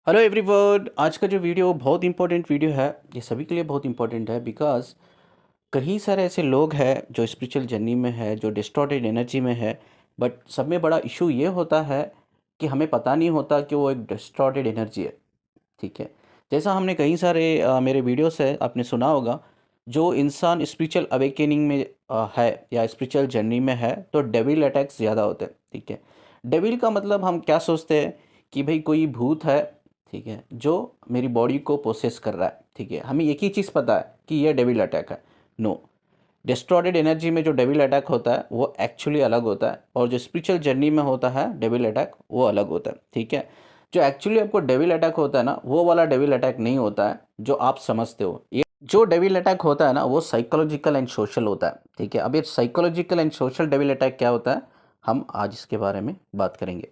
Hello everyone. आज का जो वीडियो बहुत इंपॉर्टेंट वीडियो है, ये सभी के लिए बहुत इंपॉर्टेंट है बिकॉज कई सारे ऐसे लोग हैं जो स्पिरिचुअल जर्नी में है, जो डिस्टॉर्टेड एनर्जी में है। बट सब में बड़ा इशू ये होता है कि हमें पता नहीं होता कि वो एक डिस्टॉर्टेड एनर्जी है। ठीक है, जैसा हमने कई सारे मेरे वीडियो से आपने सुना होगा, जो इंसान स्पिरिचुअल अवेकनिंग में है या स्पिरिचुअल जर्नी में है तो डेविल अटैक्स ज़्यादा होते हैं। ठीक है, डेविल का मतलब हम क्या सोचते हैं कि भाई कोई भूत है, ठीक है, जो मेरी बॉडी को प्रोसेस कर रहा है। ठीक है, हमें एक ही चीज़ पता है कि ये डेविल अटैक है। नो, डिस्टॉर्टेड एनर्जी में जो डेविल अटैक होता है वो एक्चुअली अलग होता है, और जो स्पिरिचुअल जर्नी में होता है डेविल अटैक वो अलग होता है। ठीक है, जो एक्चुअली आपको डेविल अटैक होता है ना, वो वाला डेविल अटैक नहीं होता है जो आप समझते हो। ये जो डेविल अटैक होता है ना, वो साइकोलॉजिकल एंड सोशल होता है। ठीक है, अब ये psychological and social devil attack क्या होता है, हम आज इसके बारे में बात करेंगे।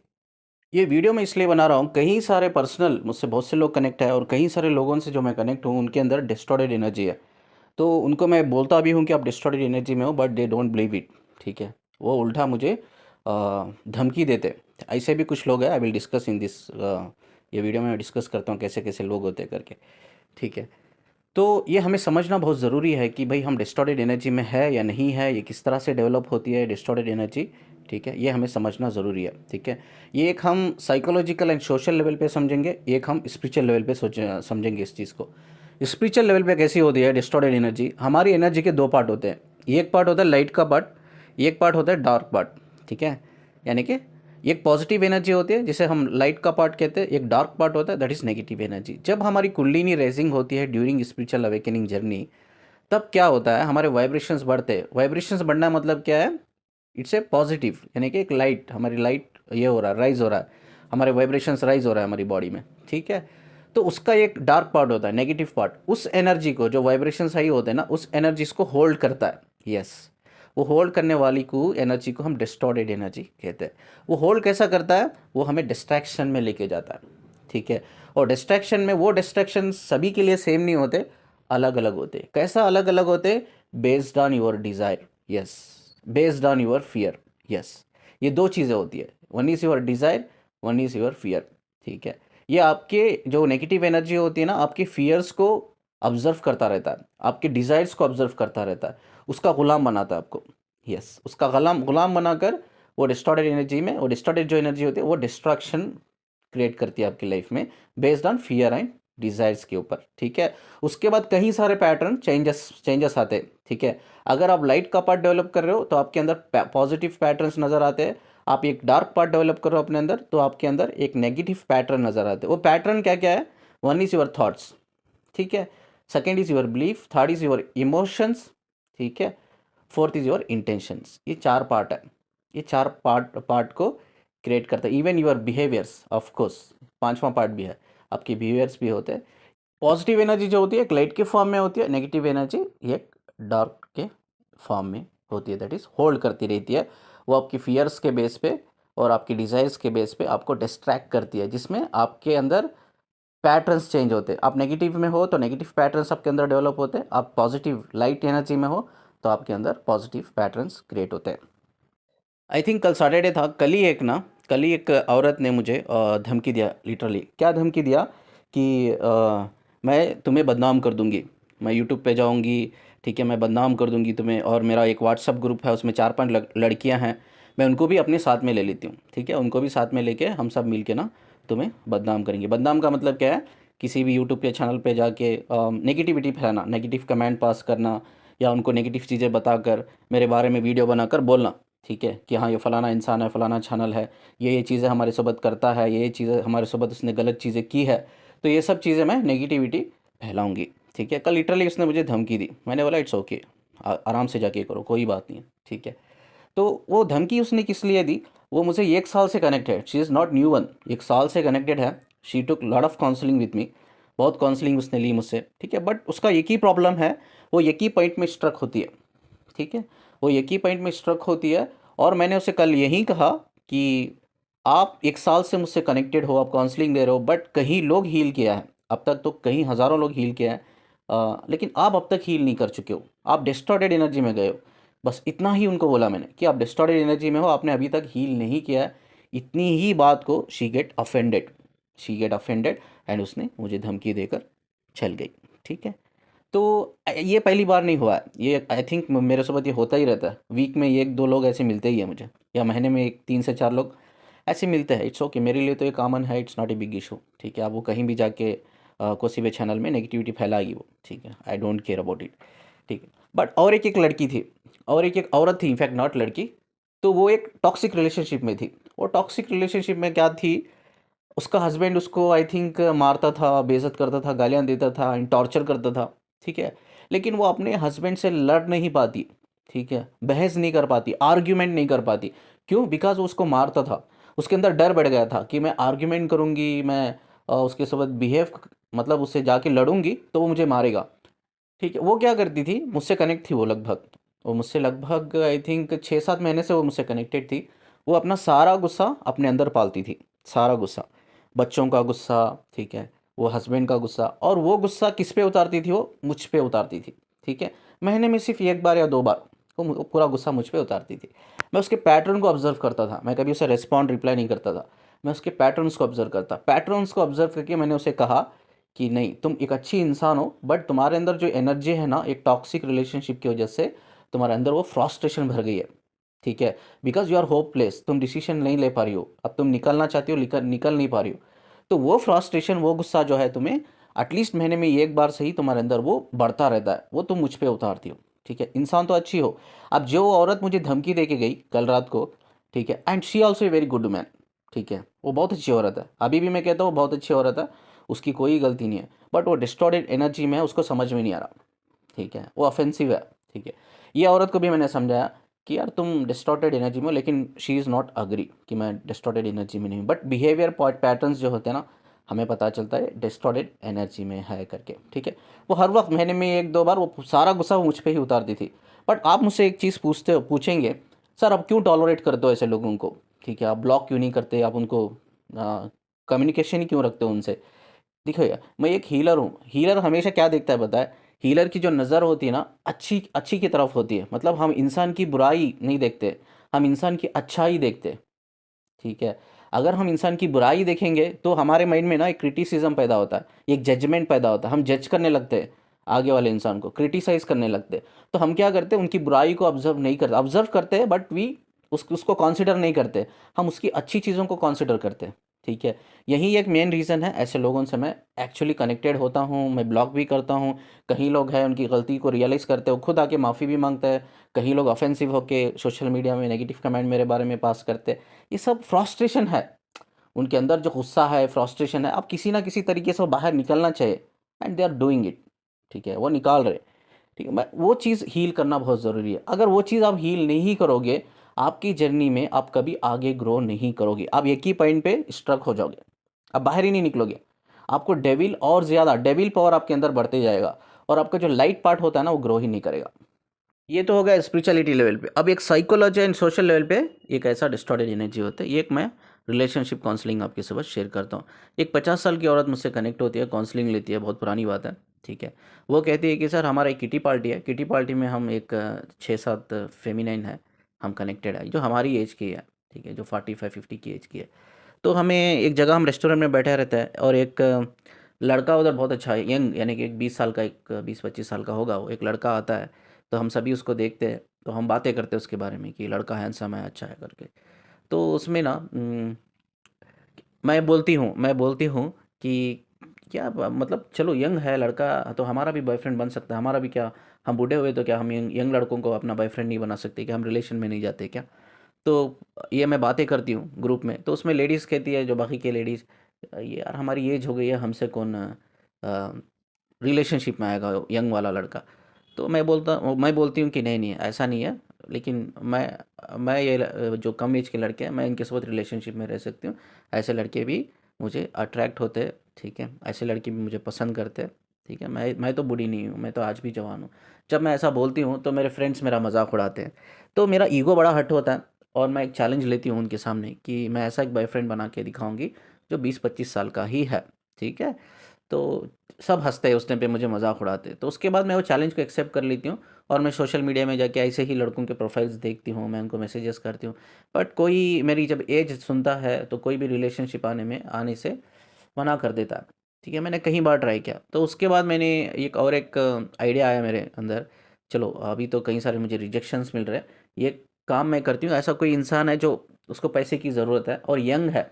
ये वीडियो मैं इसलिए बना रहा हूँ, कई सारे पर्सनल मुझसे बहुत से लोग कनेक्ट है, और कई सारे लोगों से जो मैं कनेक्ट हूँ उनके अंदर डिस्टॉर्टेड एनर्जी है। तो उनको मैं बोलता भी हूँ कि आप डिस्टॉर्टेड एनर्जी में हो, but they don't believe it. ठीक है, वो उल्टा मुझे धमकी देते। ऐसे भी कुछ लोग हैं, I will discuss in this. ये वीडियो में डिस्कस करता हूँ कैसे कैसे लोग होते हैं करके। ठीक है, तो ये हमें समझना बहुत ज़रूरी है कि भाई हम डिस्टॉर्टेड एनर्जी में है या नहीं है, ये किस तरह से डेवलप होती है डिस्टॉर्टेड एनर्जी। ठीक है, ये हमें समझना ज़रूरी है। ठीक है, ये एक हम साइकोलॉजिकल एंड सोशल लेवल पे समझेंगे, एक हम स्पिरिचुअल लेवल पे समझेंगे इस चीज़ को। स्पिरिचुअल लेवल पे कैसी होती है डिस्टॉर्टेड एनर्जी? हमारी एनर्जी के दो पार्ट होते हैं। एक पार्ट होता है लाइट का पार्ट, एक पार्ट होता है डार्क पार्ट। ठीक है, यानी कि एक पॉजिटिव एनर्जी होती है जिसे हम लाइट का पार्ट कहते हैं, एक डार्क पार्ट होता है दैट इज़ नेगेटिव एनर्जी। जब हमारी कुंडलिनी रेजिंग होती है ड्यूरिंग स्पिरिचुअल अवेकनिंग जर्नी, तब क्या होता है, हमारे वाइब्रेशंस बढ़ते हैं। वाइब्रेशंस बढ़ना मतलब क्या है? इट्स ए पॉजिटिव, यानी कि एक लाइट, हमारी लाइट ये हो रहा है, राइज हो रहा है, हमारे वाइब्रेशंस राइज हो रहा है हमारी बॉडी में। ठीक है, तो उसका एक डार्क पार्ट होता है, नेगेटिव पार्ट। उस एनर्जी को, जो वाइब्रेशंस हाई होते हैं ना, उस एनर्जीज को होल्ड करता है। यस, वो होल्ड करने वाली को एनर्जी को हम डिस्टॉर्टेड एनर्जी कहते हैं। वो होल्ड कैसा करता है? वो हमें डिस्ट्रैक्शन में लेके जाता है। ठीक है, और डिस्ट्रैक्शन में, वो डिस्ट्रैक्शन सभी के लिए सेम नहीं होते, अलग अलग होते। कैसा अलग अलग होते? Based on your desire. Yes, based on your fear. Yes, ये दो चीज़ें होती है, one is your desire, one is your fear. ठीक है, ये आपके जो नेगेटिव एनर्जी होती है ना, आपके फियर्स को ऑब्जर्व करता रहता है, आपके डिज़ायर्स को ऑब्जर्व करता रहता है, उसका गुलाम बनाता है आपको। यस, उसका गुलाम गुलाम बनाकर वो डिस्टॉर्टेड एनर्जी में, वो डिस्टॉर्टेड जो एनर्जी होती है वो डिस्ट्रैक्शन क्रिएट करती है आपकी लाइफ में, based on fear and desires के ऊपर। ठीक है, उसके बाद कई सारे पैटर्न चेंजेस चेंजेस आते हैं। ठीक है, अगर आप लाइट का पार्ट डेवलप कर रहे हो तो आपके अंदर पॉजिटिव पैटर्न्स नज़र आते हैं। आप एक डार्क पार्ट डेवलप कर रहे हो अपने अंदर, तो आपके अंदर एक नेगेटिव पैटर्न नज़र आते हैं। वो पैटर्न क्या क्या है? One is your thoughts. ठीक है, second is your belief, third is your emotions. ठीक है, फोर्थ इज़ योर इंटेंशंस। ये चार पार्ट है, ये चार पार्ट पार्ट को क्रिएट करता है। Even your behaviours, of course पांचवा पार्ट भी है, आपके बिहेवियर्स भी होते हैं। पॉजिटिव एनर्जी जो होती है एक लाइट के फॉर्म में होती है, नेगेटिव एनर्जी एक डार्क के फॉर्म में होती है, दैट इज़ होल्ड करती रहती है। वो आपकी फियर्स के बेस पे और आपकी डिज़ायर्स के बेस पे आपको डिस्ट्रैक्ट करती है, जिसमें आपके अंदर पैटर्न्स चेंज होते हैं। आप नेगेटिव में हो तो नेगेटिव पैटर्न्स आपके अंदर डेवलप होते हैं, आप पॉजिटिव लाइट एनर्जी में हो तो आपके अंदर पॉजिटिव पैटर्न्स क्रिएट होते हैं। आई थिंक कल सैटरडे था, कल ही एक औरत ने मुझे धमकी दिया। लिटरली क्या धमकी दिया कि मैं तुम्हें बदनाम कर दूंगी, मैं यूट्यूब पे जाऊंगी, ठीक है, मैं बदनाम कर दूंगी तुम्हें। और मेरा एक व्हाट्सअप ग्रुप है, उसमें 4-5 लड़कियां हैं, मैं उनको भी अपने साथ में ले लेती हूँ। ठीक है, उनको भी साथ में लेके हम सब मिल के ना तुम्हें बदनाम करेंगे। बदनाम का मतलब क्या है? किसी भी यूट्यूब के चैनल पे जाके नेगेटिविटी फैलाना, नेगेटिव कमेंट पास करना, या उनको नेगेटिव चीज़ें बताकर मेरे बारे में वीडियो बनाकर बोलना। ठीक है, कि हाँ ये फ़लाना इंसान है, फ़लाना चैनल है, ये चीज़ें हमारे साथ करता है, ये चीज़ें हमारे साथ उसने गलत चीज़ें की है, तो ये सब चीज़ें मैं नेगेटिविटी फैलाऊंगी। ठीक है, कल लिटरली उसने मुझे धमकी दी। मैंने बोला इट्स ओके, आराम से जाके करो, कोई बात नहीं है। ठीक है, तो वो धमकी उसने किस लिए दी? वो मुझे 1 साल से connected, she is not new one, 1 साल से कनेक्टेड है। She took lot of counselling with me, बहुत काउंसलिंग उसने ली मुझसे। ठीक है, बट उसका एक ही प्रॉब्लम है, वो एक ही पॉइंट में स्ट्रक होती है। ठीक है, वो एक ही पॉइंट में स्ट्रक होती है। और मैंने उसे कल यही कहा कि आप 1 साल से मुझसे कनेक्टेड हो, आप काउंसलिंग दे रहे हो, बट कहीं लोग हील किया है, अब तक तो कहीं हज़ारों लोग हील किया है, लेकिन आप अब तक हील नहीं कर चुके हो, आप डिस्टॉर्टेड एनर्जी में गए हो। बस इतना ही उनको बोला मैंने कि आप डिस्टॉर्टेड एनर्जी में हो, आपने अभी तक हील नहीं किया है। इतनी ही बात को she get offended. She get offended and उसने मुझे धमकी देकर चल गई। ठीक है, तो ये पहली बार नहीं हुआ है, ये आई थिंक मेरे साथ ये होता ही रहता है। वीक में एक दो लोग ऐसे मिलते ही है मुझे, या महीने में एक 3 से 4 लोग ऐसे मिलते हैं। इट्स ओके, मेरे लिए तो ये कॉमन है, it's not a big issue. ठीक है, आप वो कहीं भी जाके किसी भी चैनल में नेगेटिविटी फैलाएगी वो, ठीक है, I don't care about it. ठीक है, बट और एक लड़की थी, और एक औरत थी, इनफैक्ट नॉट लड़की। तो वो एक टॉक्सिक रिलेशनशिप में थी। वो टॉक्सिक रिलेशनशिप में क्या थी, उसका हस्बैंड उसको आई थिंक मारता था, बेइज्जत करता था, गालियाँ देता था, टॉर्चर करता था। ठीक है, लेकिन वो अपने हस्बैंड से लड़ नहीं पाती। ठीक है, बहस नहीं कर पाती, आर्ग्यूमेंट नहीं कर पाती। क्यों? बिकॉज वो उसको मारता था। उसके अंदर डर बढ़ गया था कि मैं आर्ग्यूमेंट करूँगी, मैं उसके साथ बिहेव, मतलब उससे जाके लड़ूंगी तो वो मुझे मारेगा। ठीक है, वो क्या करती थी, मुझसे कनेक्ट थी वो लगभग, वो मुझसे लगभग आई थिंक 6-7 महीने से वो मुझसे कनेक्टेड थी। वो अपना सारा गुस्सा अपने अंदर पालती थी, सारा गुस्सा, बच्चों का गुस्सा, ठीक है, वो हस्बैंड का गुस्सा, और वो गुस्सा किस पे उतारती थी, वो मुझ पे उतारती थी। ठीक है, महीने में सिर्फ एक बार या 2 बार वो पूरा गुस्सा मुझ पे उतारती थी। मैं उसके पैटर्न को ऑब्जर्व करता था, मैं कभी उसे रिस्पॉन्ड रिप्लाई नहीं करता था, मैं उसके पैटर्न्स को ऑब्जर्व करता, पैटर्न्स को ऑब्जर्व करके मैंने उसे कहा कि नहीं, तुम एक अच्छी इंसान हो, बट तुम्हारे अंदर जो एनर्जी है ना, एक टॉक्सिक रिलेशनशिप की वजह से तुम्हारे अंदर वो फ्रस्ट्रेशन भर गई है। ठीक है, बिकॉज यू आर होपलेस, तुम डिसीजन नहीं ले पा रही हो, अब तुम निकलना चाहती हो, निकल नहीं पा रही हो। तो वो फ्रस्ट्रेशन, वो गुस्सा जो है तुम्हें एटलीस्ट महीने में एक बार सही तुम्हारे अंदर वो बढ़ता रहता है, वो तुम मुझ पे उतारती हो। ठीक है, इंसान तो अच्छी हो। अब जो औरत मुझे धमकी दे के गई कल रात को, ठीक है, and she also a very good man. ठीक है, वो बहुत अच्छी औरत है, अभी भी मैं कहता हूँ बहुत अच्छी औरत है, उसकी कोई गलती नहीं है, बट वो डिस्टॉर्टेड एनर्जी में है, उसको समझ में नहीं आ रहा। ठीक है, वो ऑफेंसिव है। ठीक है, ये औरत को भी मैंने समझाया कि यार तुम डिस्टॉर्टेड एनर्जी में हो, लेकिन शी इज़ नॉट अग्री कि मैं डिस्टॉर्टेड एनर्जी में नहीं हूँ, बट बिहेवियर पैटर्न्स जो होते हैं ना, हमें पता चलता है डिस्टॉर्टेड एनर्जी में है करके। ठीक है, वो हर वक्त महीने में एक दो बार वो सारा गुस्सा वो मुझ पर ही उतारती थी। बट आप मुझसे एक चीज़ पूछेंगे, सर आप क्यों टॉलरेट करते हो ऐसे लोगों को? ठीक है, आप ब्लॉक क्यों नहीं करते, आप उनको कम्युनिकेशन ही क्यों रखते हो उनसे? देखो यार, मैं एक हीलर हूँ, हीलर हमेशा क्या देखता है पता है? हीलर की जो नज़र होती है ना, अच्छी अच्छी की तरफ होती है, मतलब हम इंसान की बुराई नहीं देखते, हम इंसान की अच्छाई देखते हैं। ठीक है, अगर हम इंसान की बुराई देखेंगे तो हमारे माइंड में ना एक क्रिटिसिज्म पैदा होता है, एक जजमेंट पैदा होता है, हम जज करने लगते हैं, आगे वाले इंसान को क्रिटिसाइज करने लगते हैं। तो हम क्या करते हैं, उनकी बुराई को ऑब्जर्व नहीं करते, ऑब्जर्व करते हैं बट वी उसको कॉन्सिडर नहीं करते, हम उसकी अच्छी चीज़ों को कॉन्सिडर करते हैं। ठीक है, यही एक मेन रीज़न है, ऐसे लोगों से मैं एक्चुअली कनेक्टेड होता हूँ, मैं ब्लॉक भी करता हूँ। कहीं लोग हैं उनकी गलती को रियलाइज़ करते हो, खुद आके माफ़ी भी मांगते हैं। कहीं लोग ऑफेंसिव होके सोशल मीडिया में नेगेटिव कमेंट मेरे बारे में पास करते हैं। ये सब फ्रस्ट्रेशन है, उनके अंदर जो गुस्सा है, फ्रस्ट्रेशन है, अब किसी ना किसी तरीके से वो बाहर निकलना चाहिए, and they are doing it. ठीक है, वो निकाल रहे। ठीक है, वो चीज़ हील करना बहुत ज़रूरी है। अगर वो चीज़ आप हील नहीं करोगे, आपकी जर्नी में आप कभी आगे ग्रो नहीं करोगे, आप एक ही पॉइंट पे स्ट्रक हो जाओगे, आप बाहर ही नहीं निकलोगे। आपको डेविल और ज़्यादा डेविल पावर आपके अंदर बढ़ते जाएगा, और आपका जो लाइट पार्ट होता है ना, वो ग्रो ही नहीं करेगा। ये तो हो गया स्पिरिचुअलिटी लेवल पे। अब एक साइकोलॉजी एंड सोशल लेवल पे एक ऐसा डिस्टॉर्टेड एनर्जी होता है, ये एक मैं रिलेशनशिप काउंसलिंग आपके साथ शेयर करता हूँ। एक 50 साल की औरत मुझसे कनेक्ट होती है, काउंसलिंग लेती है, बहुत पुरानी बात है। ठीक है, वो कहती है कि सर हमारा एक किटी पार्टी है, किटी पार्टी में हम एक 6-7 फेमिनाइन है, हम कनेक्टेड है जो हमारी एज की है। ठीक है, जो 45-50 की एज की है। तो हमें एक जगह, हम रेस्टोरेंट में बैठे रहते हैं, और एक लड़का उधर बहुत अच्छा है, यंग, यानी कि एक 20 साल का, एक 20-25 साल का होगा, वो एक लड़का आता है। तो हम सभी उसको देखते हैं, तो हम बातें करते हैं उसके बारे में कि लड़का हैंडसम है, अच्छा है करके। तो उसमें ना मैं बोलती हूँ कि क्या मतलब चलो यंग है लड़का, तो हमारा भी बॉयफ्रेंड बन सकता है, हमारा भी क्या, हम बूढ़े हुए तो क्या हम यंग यंग लड़कों को अपना बॉयफ्रेंड नहीं बना सकते क्या, हम रिलेशन में नहीं जाते क्या? तो ये मैं बातें करती हूँ ग्रुप में, तो उसमें लेडीज़ कहती है, जो बाकी के लेडीज़, ये यार हमारी एज हो गई है, हमसे कौन रिलेशनशिप में आएगा यंग वाला लड़का। तो मैं बोलती हूँ कि नहीं नहीं ऐसा नहीं है, लेकिन मैं ये जो कम एज के लड़के हैं, मैं इनके साथ रिलेशनशिप में रह सकती हूँ। ऐसे लड़के भी मुझे अट्रैक्ट होते हैं। ठीक है, ऐसे लड़के भी मुझे पसंद करते हैं। ठीक है, मैं तो बूढ़ी नहीं हूँ, मैं तो आज भी जवान हूँ। जब मैं ऐसा बोलती हूँ तो मेरे फ्रेंड्स मेरा मजाक उड़ाते हैं, तो मेरा ईगो बड़ा हर्ट होता है, और मैं एक चैलेंज लेती हूँ उनके सामने कि मैं ऐसा एक बॉयफ्रेंड बना के दिखाऊंगी जो 20-25 साल का ही है। ठीक है, तो सब हँसते हैं, उस टाइम पे मुझे मज़ाक उड़ाते हैं। तो उसके बाद मैं वो चैलेंज को एक्सेप्ट कर लेती हूँ, और मैं सोशल मीडिया में जाके ऐसे ही लड़कों के प्रोफाइल्स देखती हूँ, मैं उनको मैसेजेस करती हूँ। बट कोई मेरी जब एज सुनता है, तो कोई भी रिलेशनशिप आने से मना कर देता है। ठीक है, मैंने कई बार ट्राई किया, तो उसके बाद मैंने एक आइडिया आया मेरे अंदर, चलो अभी तो कई सारे मुझे रिजेक्शंस मिल रहे हैं, ये काम मैं करती हूँ, ऐसा कोई इंसान है जो उसको पैसे की ज़रूरत है और यंग है,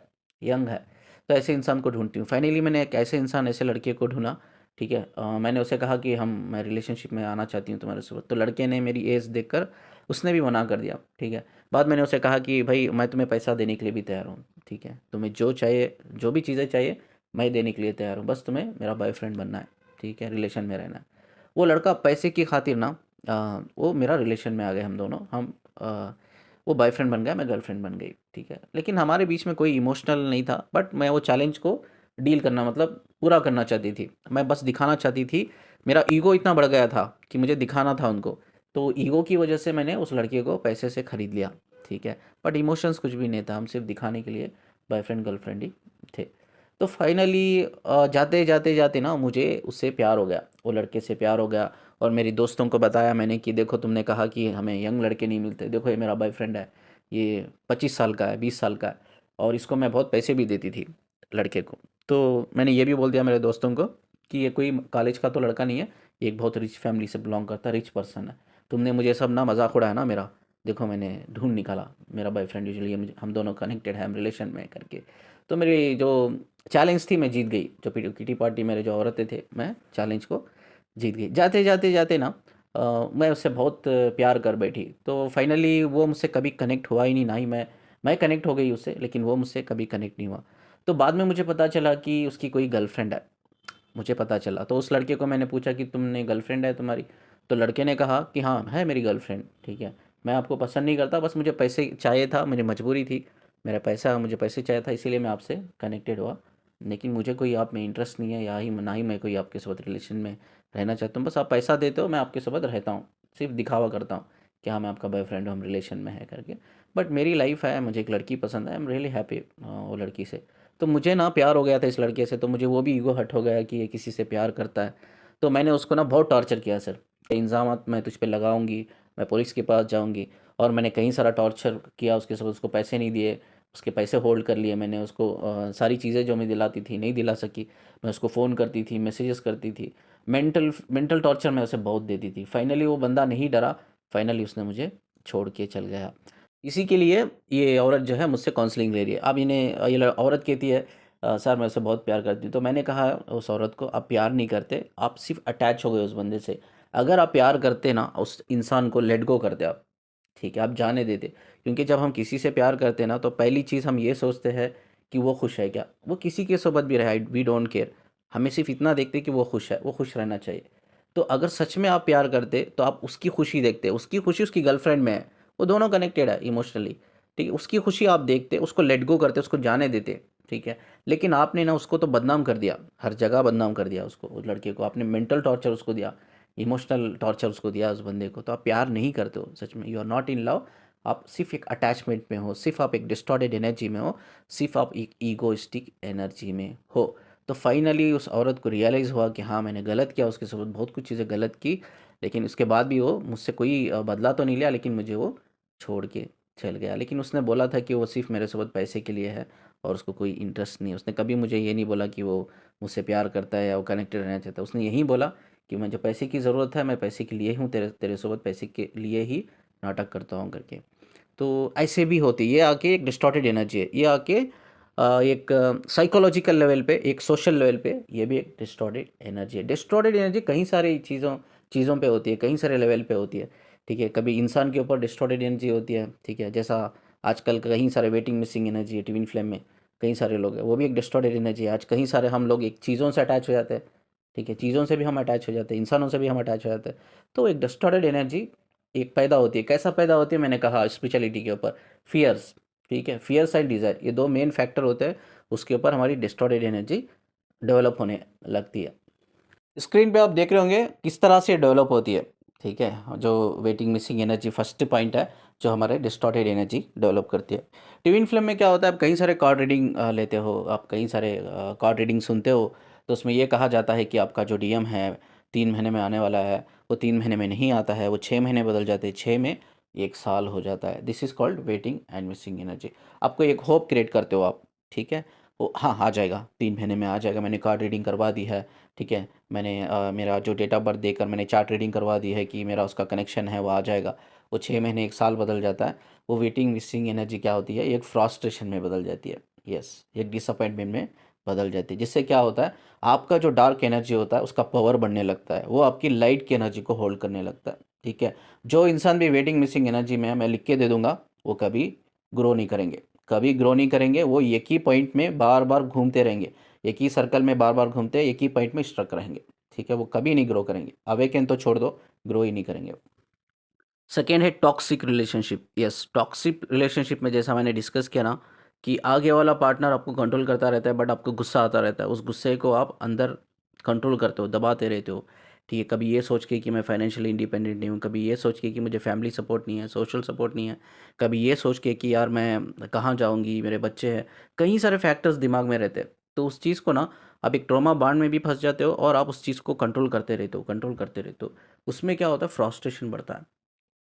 तो ऐसे इंसान को ढूंढती हूँ। फाइनली मैंने एक ऐसे इंसान, ऐसे लड़के को ढूंढा। ठीक है, मैंने उसे कहा कि मैं रिलेशनशिप में आना चाहती हूँ तुम्हारे साथ, तो लड़के ने मेरी एज देखकर उसने भी मना कर दिया। ठीक है, बाद मैंने उसे कहा कि भाई मैं तुम्हें पैसा देने के लिए भी तैयार हूँ। ठीक है, तुम्हें जो चाहिए, जो भी चीज़ें चाहिए मैं देने के लिए तैयार हूँ, बस तुम्हें मेरा बॉयफ्रेंड बनना है। ठीक है, रिलेशन में रहना है। वो लड़का पैसे की खातिर ना वो मेरा रिलेशन में आ गए, हम दोनों, वो बॉयफ्रेंड बन गया, मैं गर्लफ्रेंड बन गई। ठीक है, लेकिन हमारे बीच में कोई इमोशनल नहीं था, बट मैं वो चैलेंज को डील करना, मतलब पूरा करना चाहती थी। मैं बस दिखाना चाहती थी, मेरा ईगो इतना बढ़ गया था कि मुझे दिखाना था उनको। तो ईगो की वजह से मैंने उस लड़के को पैसे से ख़रीद लिया। ठीक है, बट इमोशंस कुछ भी नहीं था, हम सिर्फ दिखाने के लिए बॉयफ्रेंड गर्लफ्रेंड ही थे। तो फाइनली जाते जाते जाते ना मुझे उससे प्यार हो गया, वो लड़के से प्यार हो गया। और मेरी दोस्तों को बताया मैंने कि देखो तुमने कहा कि हमें यंग लड़के नहीं मिलते, देखो ये मेरा बॉयफ्रेंड है, ये 25 साल का है, 20 साल का है, और इसको मैं बहुत पैसे भी देती थी लड़के को। तो मैंने ये भी बोल दिया मेरे दोस्तों को कि ये कोई कॉलेज का तो लड़का नहीं है, ये एक बहुत रिच फैमिली से बिलोंग करता है, रिच पर्सन है। तुमने मुझे सब ना मजाक उड़ाया ना मेरा, देखो मैंने ढूंढ निकाला मेरा बॉयफ्रेंड, यूजुअली हम दोनों कनेक्टेड हैं, हम रिलेशन में करके। तो मेरी जो चैलेंज थी मैं जीत गई, जो किटी पार्टी मेरे जो औरतें थे, मैं चैलेंज को जीत गई। जाते जाते जाते ना मैं उससे बहुत प्यार कर बैठी, तो फाइनली वो मुझसे कभी कनेक्ट हुआ ही नहीं, ना ही मैं कनेक्ट हो गई उससे, लेकिन वो मुझसे कभी कनेक्ट नहीं हुआ। तो बाद में मुझे पता चला कि उसकी कोई गर्लफ्रेंड है, मुझे पता चला। तो उस लड़के को मैंने पूछा कि तुमने गर्लफ्रेंड है तुम्हारी? तो लड़के ने कहा कि हाँ है मेरी गर्लफ्रेंड। ठीक है, मैं आपको पसंद नहीं करता, बस मुझे पैसे चाहिए था, मुझे मजबूरी थी, मुझे पैसे चाहिए था, इसीलिए मैं आपसे कनेक्टेड हुआ। लेकिन मुझे कोई आप में इंटरेस्ट नहीं है, या ही ना ही मैं कोई आपके साथ रिलेशन में रहना चाहता हूँ। बस आप पैसा देते हो, मैं आपके साथ रहता हूँ, सिर्फ दिखावा करता हूँ कि हाँ मैं आपका बॉयफ्रेंड हूँ, हम रिलेशन में है करके। बट मेरी लाइफ है, मुझे एक लड़की पसंद है, आई एम रियली हैप्पी वो लड़की से। तो मुझे ना प्यार हो गया था इस लड़के से, तो मुझे वो भी ईगो हट हो गया कि ये किसी से प्यार करता है। तो मैंने उसको ना बहुत टॉर्चर किया सर, इल्ज़ामात मैं तुझ पे लगाऊंगी, मैं पुलिस के पास जाऊंगी। और मैंने कई सारा टॉर्चर किया उसके साथ, उसको पैसे नहीं दिए, उसके पैसे होल्ड कर लिए मैंने, उसको सारी चीज़ें जो मैं दिलाती थी नहीं दिला सकी। मैं उसको फ़ोन करती थी, मैसेजेस करती थी, मेंटल मेंटल टॉर्चर मैं उसे बहुत देती थी। फाइनली वो बंदा नहीं डरा, फाइनली उसने मुझे छोड़ के चल गया। इसी के लिए ये औरत जो है मुझसे काउंसलिंग ले रही है। अब औरत कहती है सर मैं उससे बहुत प्यार करती हूँ। तो मैंने कहा उस औरत को, आप प्यार नहीं करते, आप सिर्फ अटैच हो गए उस बंदे से। अगर आप प्यार करते ना, उस इंसान को लेट गो करते आप। ठीक है, आप जाने देते। क्योंकि जब हम किसी से प्यार करते हैं ना, तो पहली चीज़ हम ये सोचते हैं कि वो खुश है क्या, वो किसी के सोबत भी रहे, वी डोंट केयर। हमें सिर्फ इतना देखते कि वो खुश है, वो खुश रहना चाहिए। तो अगर सच में आप प्यार करते तो आप उसकी खुशी देखते, उसकी खुशी उसकी गर्लफ्रेंड में है, वो दोनों कनेक्टेड है इमोशनली। ठीक है, उसकी खुशी आप देखते, उसको लेट गो करते, उसको जाने देते। ठीक है, लेकिन आपने ना उसको तो बदनाम कर दिया, हर जगह बदनाम कर दिया उसको, उस लड़के को आपने मेंटल टॉर्चर उसको दिया, इमोशनल टॉर्चर उसको दिया उस बंदे को। तो आप प्यार नहीं करते हो सच में, you are not in love. आप सिर्फ एक अटैचमेंट में हो, सिर्फ आप एक डिस्टॉर्टेड एनर्जी में हो, सिर्फ आप एक ईगोइस्टिक एनर्जी में हो। तो फाइनली उस औरत को रियलाइज़ हुआ कि हाँ मैंने गलत किया, उसके साथ बहुत कुछ चीज़ें गलत की। लेकिन उसके बाद भी वो मुझसे कोई बदला तो नहीं लिया, लेकिन मुझे वो छोड़ के चल गया। लेकिन उसने बोला था कि वो सिर्फ मेरे साथ पैसे के लिए है, और उसको कोई इंटरेस्ट नहीं है। उसने कभी मुझे ये नहीं बोला कि वो मुझसे प्यार करता है या वो कनेक्टेड रहना चाहता है। उसने यही बोला कि मुझे पैसे की ज़रूरत है, मैं पैसे के लिए हूँ, तेरे तेरे सोबत पैसे के लिए ही नाटक करता हूँ करके। तो ऐसे भी होती है, ये आके एक डिस्टॉर्टेड एनर्जी है, ये आके एक साइकोलॉजिकल लेवल पे, एक सोशल लेवल पे, ये भी एक डिस्टॉर्टेड एनर्जी है। डिस्टॉर्टेड एनर्जी कई सारी चीज़ों चीज़ों पे होती है, कई सारे लेवल पे होती है। ठीक है, कभी इंसान के ऊपर डिस्टॉर्टेड एनर्जी होती है। ठीक है, जैसा आजकल कई सारे वेटिंग मिसिंग एनर्जी है, ट्विन फ्लेम में कई सारे लोग हैं, वो भी एक डिस्टॉर्टेड एनर्जी है। आज कई सारे हम लोग एक चीज़ों से अटैच हो जाते हैं। ठीक है, चीज़ों से भी हम अटैच हो जाते हैं, इंसानों से भी हम अटैच हो जाते हैं। तो एक डिस्टॉर्टेड एनर्जी एक पैदा होती है। कैसा पैदा होती है, मैंने कहा स्पिरिचुअलिटी के ऊपर, फियर्स। ठीक है, फियर्स एंड डिज़ायर, ये दो मेन फैक्टर होते हैं, उसके ऊपर हमारी डिस्टॉर्टेड एनर्जी डेवलप होने लगती है। स्क्रीन पे आप देख रहे होंगे किस तरह से डेवलप होती है। ठीक है, जो waiting missing energy first point है, जो हमारे डिस्टॉर्टेड एनर्जी डेवलप करती है। ट्विन फ्लेम में क्या होता है, आप कई सारे कार्ड रीडिंग लेते हो, आप कई सारे कार्ड रीडिंग सुनते हो, तो उसमें ये कहा जाता है कि आपका जो डीएम है 3 महीने में आने वाला है, वो 3 महीने में नहीं आता है, वो 6 महीने बदल जाते हैं, 6 में 1 साल हो जाता है। This is called waiting and missing energy. आपको एक होप क्रिएट करते हो आप। ठीक है, वो हाँ आ जाएगा, 3 महीने में आ जाएगा, मैंने कार्ड रीडिंग करवा दी है। ठीक है, मैंने मेरा जो डेट ऑफ बर्थ देकर मैंने चार्ट रीडिंग करवा दी है कि मेरा उसका कनेक्शन है, वो आ जाएगा। वो 6 महीने 1 साल बदल जाता है। वो वेटिंग मिसिंग एनर्जी क्या होती है, एक फ्रस्ट्रेशन में बदल जाती है। यस, एक डिसअपॉइंटमेंट में बदल जाती है, जिससे क्या होता है, आपका जो डार्क एनर्जी होता है उसका पावर बढ़ने लगता है, वो आपकी लाइट की एनर्जी को होल्ड करने लगता है। ठीक है, जो इंसान भी वेटिंग मिसिंग एनर्जी में है, मैं लिख के दे दूंगा, वो कभी ग्रो नहीं करेंगे, कभी ग्रो नहीं करेंगे। वो एक ही पॉइंट में बार बार घूमते रहेंगे, एक ही सर्कल में बार बार घूमते, एक ही पॉइंट में स्ट्रक रहेंगे। ठीक है, वो कभी नहीं ग्रो करेंगे। अवेकन तो छोड़ दो, ग्रो ही नहीं करेंगे। सेकेंड है toxic relationship. Yes, toxic relationship में जैसा मैंने डिस्कस किया ना, कि आगे वाला पार्टनर आपको कंट्रोल करता रहता है, बट आपको गुस्सा आता रहता है, उस गुस्से को आप अंदर कंट्रोल करते हो, दबाते रहते हो। ठीक है, कभी ये सोच के कि मैं फाइनेंशियली इंडिपेंडेंट नहीं हूँ, कभी ये सोच के कि मुझे फैमिली सपोर्ट नहीं है, सोशल सपोर्ट नहीं है, कभी ये सोच के कि यार मैं कहाँ जाऊँगी, मेरे बच्चे हैं। कई सारे फैक्टर्स दिमाग में रहते हैं, तो उस चीज़ को ना आप एक ट्रॉमा बांड में भी फंस जाते हो, और आप उस चीज़ को कंट्रोल करते रहते हो, कंट्रोल करते रहते हो। उसमें क्या होता है, फ्रस्ट्रेशन बढ़ता है।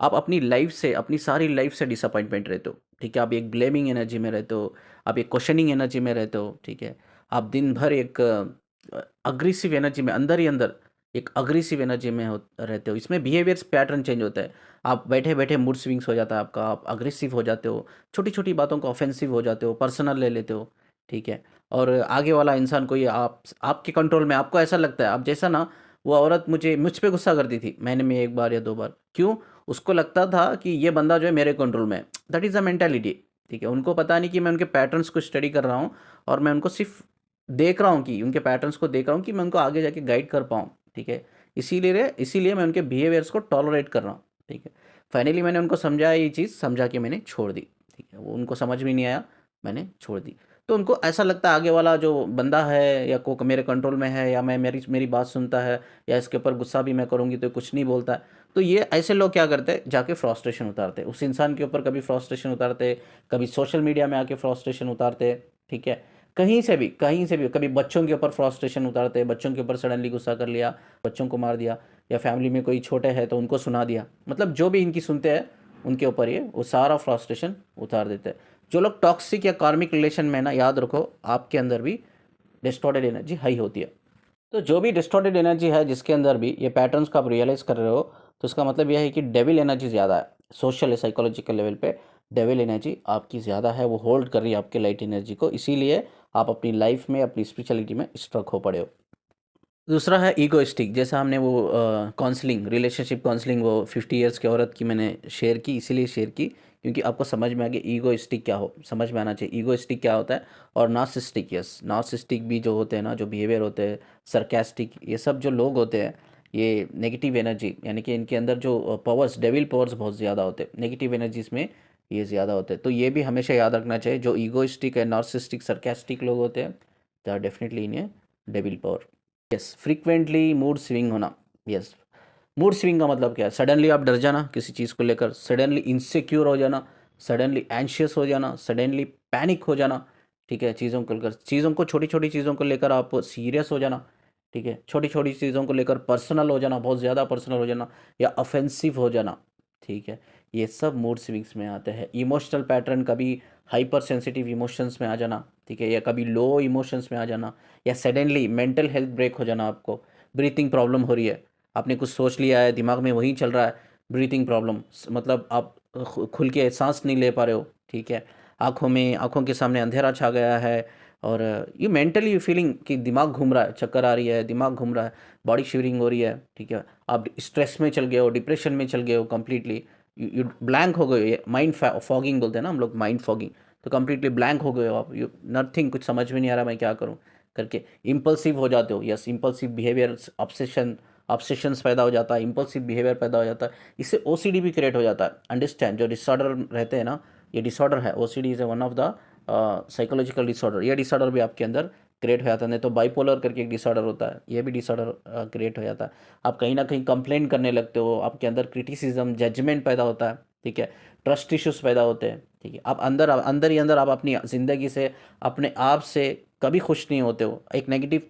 आप अपनी लाइफ से, अपनी सारी लाइफ से डिसअपॉइंटमेंट रहते हो। ठीक है, आप एक ब्लेमिंग एनर्जी में रहते हो, आप एक क्वेश्चनिंग एनर्जी में रहते हो। ठीक है, आप दिन भर एक अग्रेसिव एनर्जी में, अंदर ही अंदर एक अग्रेसिव एनर्जी में रहते हो। इसमें बिहेवियर्स पैटर्न चेंज होता है। आप बैठे बैठे मूड स्विंग्स हो जाता है आपका, आप अग्रेसिव हो जाते हो, छोटी छोटी बातों को ऑफेंसिव हो जाते हो, पर्सनल ले लेते हो। ठीक है, और आगे वाला इंसान को ये आपके कंट्रोल में, आपको ऐसा लगता है, आप जैसा ना, वो औरत मुझ पे गुस्सा करती थी महीने में 1 बार या 2 बार, क्यों? उसको लगता था कि ये बंदा जो है मेरे कंट्रोल में है। That is a mentality. ठीक है, उनको पता नहीं कि मैं उनके पैटर्न्स को स्टडी कर रहा हूँ, और मैं उनको सिर्फ देख रहा हूँ, कि उनके पैटर्न्स को देख रहा हूँ कि मैं उनको आगे जाके गाइड कर पाऊँ। ठीक है, इसीलिए मैं उनके बिहेवियर्स को टॉलरेट कर रहा हूँ। ठीक है, फाइनली मैंने उनको समझाया, ये चीज़ समझा के मैंने छोड़ दी। ठीक है, वो उनको समझ में नहीं आया, मैंने छोड़ दी। तो उनको ऐसा लगता है आगे वाला जो बंदा है, या को मेरे कंट्रोल में है, या मैं मेरी मेरी बात सुनता है, या इसके ऊपर गुस्सा भी मैं करूँगी तो कुछ नहीं बोलता है। तो ये ऐसे लोग क्या करते हैं, जाके फ्रस्ट्रेशन उतारते हैं उस इंसान के ऊपर, कभी फ्रस्ट्रेशन उतारते, कभी सोशल मीडिया में आके फ्रस्ट्रेशन उतारते। ठीक है, कहीं से भी कभी बच्चों के ऊपर फ्रस्ट्रेशन उतारते, बच्चों के ऊपर सडनली गुस्सा कर लिया, बच्चों को मार दिया, या फैमिली में कोई छोटे हैं तो उनको सुना दिया। मतलब जो भी इनकी सुनते हैं, उनके ऊपर ये वो सारा फ्रस्ट्रेशन उतार देते हैं। जो लोग टॉक्सिक या कार्मिक रिलेशन में ना, याद रखो, आपके अंदर भी डिस्टॉर्टेड एनर्जी हाई होती है। तो जो भी डिस्टॉर्टेड एनर्जी है, जिसके अंदर भी ये पैटर्न्स को आप रियलाइज़ कर रहे हो, तो इसका मतलब यह है कि डेविल एनर्जी ज़्यादा है। सोशल या साइकोलॉजिकल लेवल पे डेविल एनर्जी आपकी ज़्यादा है, वो होल्ड कर रही है आपके लाइट एनर्जी को, इसीलिए आप अपनी लाइफ में, अपनी स्पिरिचुअलिटी में स्ट्रक हो पड़े हो। दूसरा है ईगोइस्टिक। जैसा हमने वो काउंसलिंग, रिलेशनशिप काउंसलिंग, वो 50 ईयर्स की औरत की मैंने शेयर की, इसीलिए शेयर की क्योंकि आपको समझ में आ गया ईगोइस्टिक क्या हो, समझ में आना चाहिए ईगोइस्टिक क्या होता है। और नार्सिसिस्टिक, यस, नार्सिसिस्टिक भी जो होते हैं ना, जो बिहेवियर होते हैं, सरकास्टिक, ये सब जो लोग होते हैं, ये नेगेटिव एनर्जी, यानी कि इनके अंदर जो पावर्स, डेविल पावर्स बहुत ज़्यादा होते हैं, नेगेटिव एनर्जीज में ये ज़्यादा होते हैं। तो ये भी हमेशा याद रखना चाहिए, जो ईगोइस्टिक है, नार्सिसिस्टिक, सरकास्टिक लोग होते हैं, they are definitely in a devil power. Yes, frequently mood swing होना। यस, मूड स्विंग का मतलब क्या है, सडनली आप डर जाना किसी चीज़ को लेकर, सडनली इनसिक्योर हो जाना, सडनली एंशियस हो जाना, सडनली पैनिक हो जाना। ठीक है, चीज़ों को लेकर, चीज़ों को, छोटी छोटी चीज़ों को लेकर आप सीरियस हो जाना। ठीक है, छोटी छोटी चीज़ों को लेकर पर्सनल हो जाना, बहुत ज़्यादा पर्सनल हो जाना, या ऑफेंसिव हो जाना। ठीक है, ये सब मूड स्विंग्स में आते हैं। इमोशनल पैटर्न, कभी हाइपर सेंसिटिव इमोशंस में आ जाना। ठीक है, या कभी लो इमोशंस में आ जाना, या सडनली मेंटल हेल्थ ब्रेक हो जाना, आपको ब्रीथिंग प्रॉब्लम हो रही है, आपने कुछ सोच लिया है, दिमाग में वही चल रहा है, ब्रीथिंग प्रॉब्लम, मतलब आप खुल के सांस नहीं ले पा रहे हो। ठीक है, आंखों के सामने अंधेरा छा गया है, और ये मेंटली फीलिंग कि दिमाग घूम रहा है, चक्कर आ रही है, दिमाग घूम रहा है, बॉडी शिवरिंग हो रही है। ठीक है, आप स्ट्रेस में चल गए हो, डिप्रेशन में चल गए हो, कंप्लीटली यू ब्लैंक हो गए हो, माइंड फॉगिंग बोलते हैं ना हम लोग, माइंड फॉगिंग। तो कंप्लीटली ब्लैंक हो गए हो आप, यू नथिंग, कुछ समझ में नहीं आ रहा मैं क्या करूँ करके, इम्पल्सिव हो जाते हो। यस, इम्पल्सिव बिहेवियर, ऑब्सेशंस पैदा हो जाता है, इम्पल्सिव बिहेवियर पैदा हो जाता है। इससे ओसीडी भी क्रिएट हो जाता है। अंडरस्टैंड, जो डिसऑर्डर रहते हैं ना, ये डिसऑर्डर है, OCD is one of the psychological disorder. ये डिसऑर्डर भी आपके अंदर क्रिएट हो जाता है। नहीं तो बाइपोलर करके एक डिसऑर्डर होता है, ये भी डिसऑर्डर क्रिएट हो जाता है। आप कहीं ना कहीं कंप्लेन करने लगते हो, आपके अंदर क्रिटिसिज्म, जजमेंट पैदा होता है। ठीक है, ट्रस्ट इश्यूज पैदा होते हैं। ठीक है, आप अंदर अंदर ही अंदर आप अपनी ज़िंदगी से, अपने आप से कभी खुश नहीं होते हो। एक नेगेटिव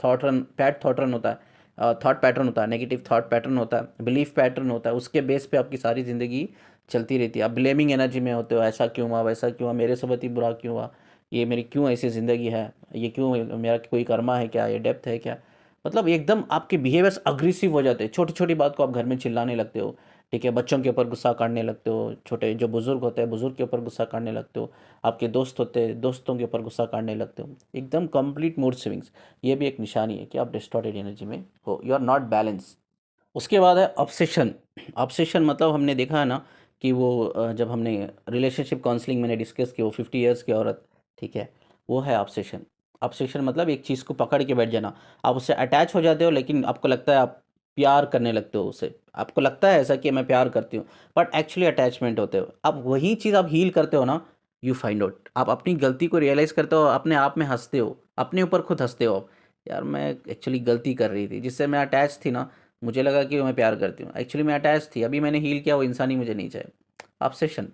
थॉट रन होता है, थॉट पैटर्न होता है, नेगेटिव थॉट पैटर्न होता है, बिलीफ पैटर्न होता है, उसके बेस पे आपकी सारी ज़िंदगी चलती रहती है। आप ब्लेमिंग एनर्जी में होते हो, ऐसा क्यों हुआ, वैसा क्यों हुआ, मेरे साथ ही बुरा क्यों हुआ। ये मेरी क्यों ऐसी ज़िंदगी है, ये क्यों, मेरा कोई कर्मा है क्या, ये डेप्थ है क्या। मतलब एकदम आपके बिहेवियर्स अग्रेसिव हो जाते हैं, छोटी छोटी बात को आप घर में चिल्लाने लगते हो, ठीक है, बच्चों के ऊपर गुस्सा काटने लगते हो, छोटे जो बुजुर्ग होते हैं बुजुर्ग के ऊपर गुस्सा काटने लगते हो, आपके दोस्त होते हैं दोस्तों के ऊपर गुस्सा काटने लगते हो, एकदम कंप्लीट मूड स्विंग्स। ये भी एक निशानी है कि आप डिस्टॉर्टेड एनर्जी में हो, यू आर नॉट बैलेंस। उसके बाद है ऑब्सेशन। ऑब्सेशन मतलब हमने देखा है ना कि वो जब हमने रिलेशनशिप काउंसलिंग मैंने डिस्कस की, वो 50 ईयर्स की औरत, ठीक है, वो है ऑब्सेशन। ऑब्सेशन मतलब एक चीज़ को पकड़ के बैठ जाना, आप उससे अटैच हो जाते हो लेकिन आपको लगता है आप प्यार करने लगते हो उससे, आपको लगता है ऐसा कि मैं प्यार करती हूँ, बट एक्चुअली अटैचमेंट होते हो। अब वही चीज़ आप हील करते हो ना, यू फाइंड आउट, आप अपनी गलती को रियलाइज़ करते हो, अपने आप में हंसते हो, अपने ऊपर खुद हंसते हो, यार मैं एक्चुअली गलती कर रही थी, जिससे मैं अटैच थी ना, मुझे लगा कि मैं प्यार करती हूँ, एक्चुअली मैं अटैच थी, अभी मैंने हील किया, वो इंसान ही मुझे नहीं चाहिए। ऑब्सेशन,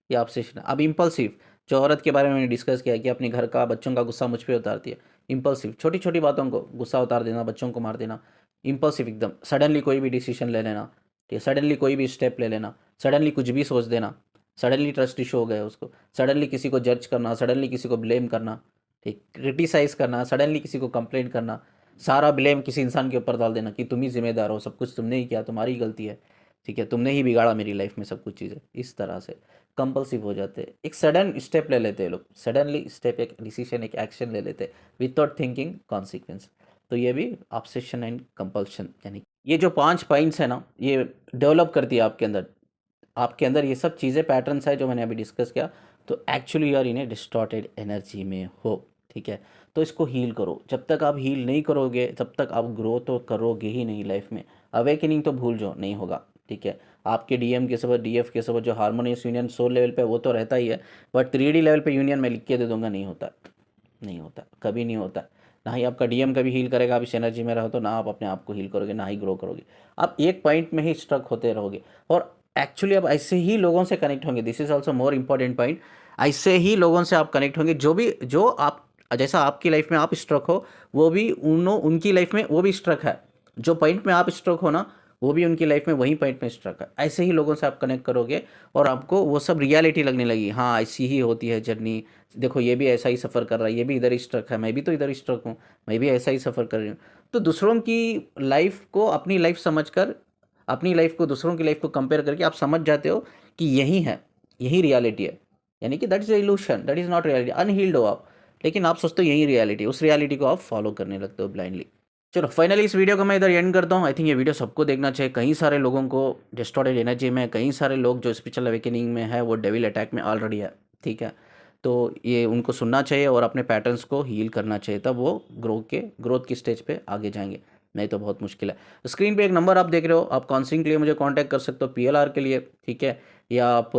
ये ऑब्सेशन। अब इम्पल्सिव, जो औरत के बारे में मैंने डिस्कस किया कि अपने घर का बच्चों का गुस्सा मुझ पे उतारती है। इम्पल्सिव, छोटी छोटी बातों को गुस्सा उतार देना, बच्चों को मार देना। इम्पल्सिव एकदम, सडनली कोई भी डिसीजन ले लेना, ठीक है, सडनली कोई भी स्टेप ले लेना, सडनली कुछ भी सोच देना, सडनली ट्रस्ट इशू हो गया उसको, सडनली किसी को जज करना, सडनली किसी को ब्लेम करना, ठीक, क्रिटिसाइज करना, सडनली किसी को कंप्लेंट करना, सारा ब्लेम किसी इंसान के ऊपर डाल देना कि तुम ही जिम्मेदार हो, सब कुछ तुमने ही किया, तुम्हारी गलती है, ठीक है, तुमने ही बिगाड़ा मेरी लाइफ में सब कुछ चीज़ें, इस तरह से कंपल्सिव हो जाते हैं। एक सडन स्टेप ले लेते हैं लोग, सडनली स्टेप, एक डिसीजन, एक एक्शन ले लेते हैं विदाउट थिंकिंग कॉन्सिक्वेंस। तो ये भी ऑब्सेशन एंड कंपल्शन, यानी ये जो 5 पॉइंट्स है ना, ये डेवलप करती है आपके अंदर। आपके अंदर ये सब चीज़ें पैटर्न्स है जो मैंने अभी डिस्कस किया, तो एक्चुअली यार इन्हें डिस्टॉर्टेड एनर्जी में हो, ठीक है। तो इसको हील करो, जब तक आप हील नहीं करोगे तब तक आप ग्रो तो करोगे ही नहीं लाइफ में। अवेकनिंग तो भूल जाओ, नहीं होगा, ठीक है। आपके डीएम के सब, डीएफ के सब, जो हार्मोनियस यूनियन सोल लेवल पे वो तो रहता ही है, बट 3D लेवल पे यूनियन मैं लिख के दे दूंगा, नहीं होता, नहीं होता, कभी नहीं होता। ना ही आपका डीएम कभी हील करेगा, आप इस एनर्जी में रहो तो, ना आप अपने आप को हील करोगे, ना ही ग्रो करोगे। आप एक पॉइंट में ही स्ट्रक होते रहोगे, और एक्चुअली आप ऐसे ही लोगों से कनेक्ट होंगे, this is also more important point. ऐसे ही लोगों से आप कनेक्ट होंगे जो भी, जो आप, जैसा आपकी लाइफ में आप स्ट्रक हो, वो भी उनकी लाइफ में वो भी स्ट्रक है, जो पॉइंट में आप स्ट्रक हो ना, वो भी उनकी लाइफ में वही पॉइंट में स्ट्रक है। ऐसे ही लोगों से आप कनेक्ट करोगे और आपको वो सब रियलिटी लगने लगी, हाँ ऐसी ही होती है जर्नी, देखो ये भी ऐसा ही सफ़र कर रहा है, ये भी इधर ही स्ट्रक है, मैं भी तो इधर ही स्ट्रक हूँ, मैं भी ऐसा ही सफ़र कर रही हूँ। तो दूसरों की लाइफ को अपनी लाइफ समझकर, अपनी लाइफ को दूसरों की लाइफ को कंपेयर करके आप समझ जाते हो कि यही है, यही रियलिटी है, यानी कि that is illusion, that is not reality, unhealed हो आप, लेकिन आप सोचते हो यही रियलिटी, उस रियलिटी को आप फॉलो करने लगते हो ब्लाइंडली। चलो फाइनली इस वीडियो को मैं इधर एंड करता हूँ। आई थिंक ये वीडियो सबको देखना चाहिए, कई सारे लोगों को डिस्टॉर्टेड एनर्जी में, कई सारे लोग जो स्पिरिचुअल अवेकनिंग में है वो डेविल अटैक में ऑलरेडी है, ठीक है। तो ये उनको सुनना चाहिए और अपने पैटर्न्स को हील करना चाहिए, तब वो ग्रोथ की स्टेज पे आगे जाएंगे, नहीं तो बहुत मुश्किल है। स्क्रीन पे एक नंबर आप देख रहे हो, आप काउंसलिंग के लिए मुझे कांटेक्ट कर सकते हो, पीएलआर के लिए, ठीक है, या आप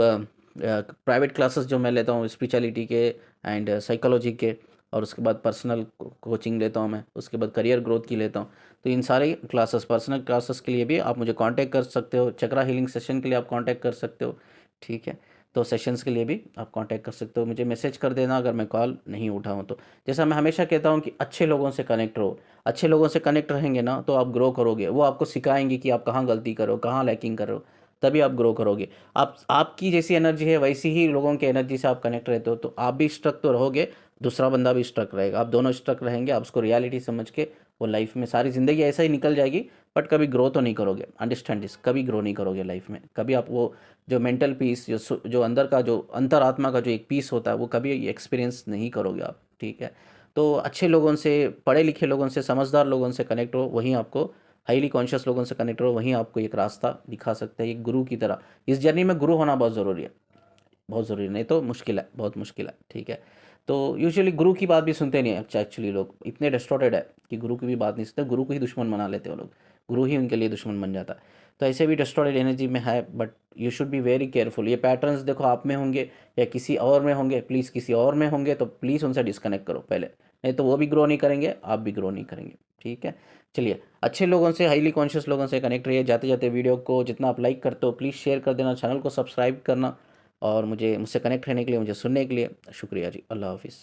प्राइवेट क्लासेस जो मैं लेता हूँ स्पिरिचुअलिटी के एंड साइकोलॉजी के, और उसके बाद पर्सनल कोचिंग लेता हूँ मैं, उसके बाद करियर ग्रोथ की लेता हूँ। तो इन सारे क्लासेस, पर्सनल क्लासेस के लिए भी आप मुझे कांटेक्ट कर सकते हो, चक्रा हीलिंग सेशन के लिए आप कांटेक्ट कर सकते हो, ठीक है। तो सेशंस के लिए भी आप कांटेक्ट कर सकते हो, मुझे मैसेज कर देना अगर मैं कॉल नहीं उठाऊँ तो। जैसा मैं हमेशा कहता हूँ कि अच्छे लोगों से कनेक्ट रहो, अच्छे लोगों से कनेक्ट रहेंगे ना तो आप ग्रो करोगे, वो आपको सिखाएंगे कि आप कहाँ गलती करो, कहाँ लैकिंग करो, तभी आप ग्रो करोगे। आप, आपकी जैसी एनर्जी है वैसी ही लोगों के एनर्जी से आप कनेक्ट रहते हो, तो आप भी स्ट्रक तो रहोगे, दूसरा बंदा भी स्ट्रक रहेगा, आप दोनों स्ट्रक रहेंगे, आप उसको रियलिटी समझ के वो लाइफ में सारी ज़िंदगी ऐसा ही निकल जाएगी, बट कभी ग्रो तो नहीं करोगे, अंडरस्टैंड दिस, कभी ग्रो नहीं करोगे लाइफ में, कभी आप वो जो मेंटल पीस, जो अंदर का, जो अंतरात्मा का जो एक पीस होता है, वो कभी एक्सपीरियंस नहीं करोगे आप, ठीक है। तो अच्छे लोगों से, पढ़े लिखे लोगों से, समझदार लोगों से कनेक्ट हो, वहीं आपको हाईली कॉन्शियस लोगों से कनेक्ट हो, वहीं आपको एक रास्ता दिखा सकते हैं, एक गुरु की तरह। इस जर्नी में गुरु होना बहुत ज़रूरी है, बहुत ज़रूरी, नहीं तो मुश्किल है, बहुत मुश्किल है, ठीक है। तो यूजुअली गुरु की बात भी सुनते नहीं है, एक्चुअली लोग इतने डिस्टॉर्टेड है कि गुरु की भी बात नहीं सुनते, गुरु को ही दुश्मन बना लेते हैं वो लोग, गुरु ही उनके लिए दुश्मन बन जाता है। तो ऐसे भी डिस्टॉर्टेड एनर्जी में है, but you should be very careful. ये पैटर्न्स देखो आप में होंगे या किसी और में होंगे, प्लीज़ किसी और में होंगे तो प्लीज़ उनसे डिस्कनेक्ट करो पहले, नहीं तो वो भी ग्रो नहीं करेंगे, आप भी ग्रो नहीं करेंगे, ठीक है। चलिए, अच्छे लोगों से, हाईली कॉन्शियस लोगों से कनेक्ट रहिए। जाते जाते वीडियो को जितना आप लाइक करते हो प्लीज़ शेयर कर देना, चैनल को सब्सक्राइब करना, और मुझसे कनेक्ट रहने के लिए, मुझे सुनने के लिए शुक्रिया जी। अल्लाह हाफिज़।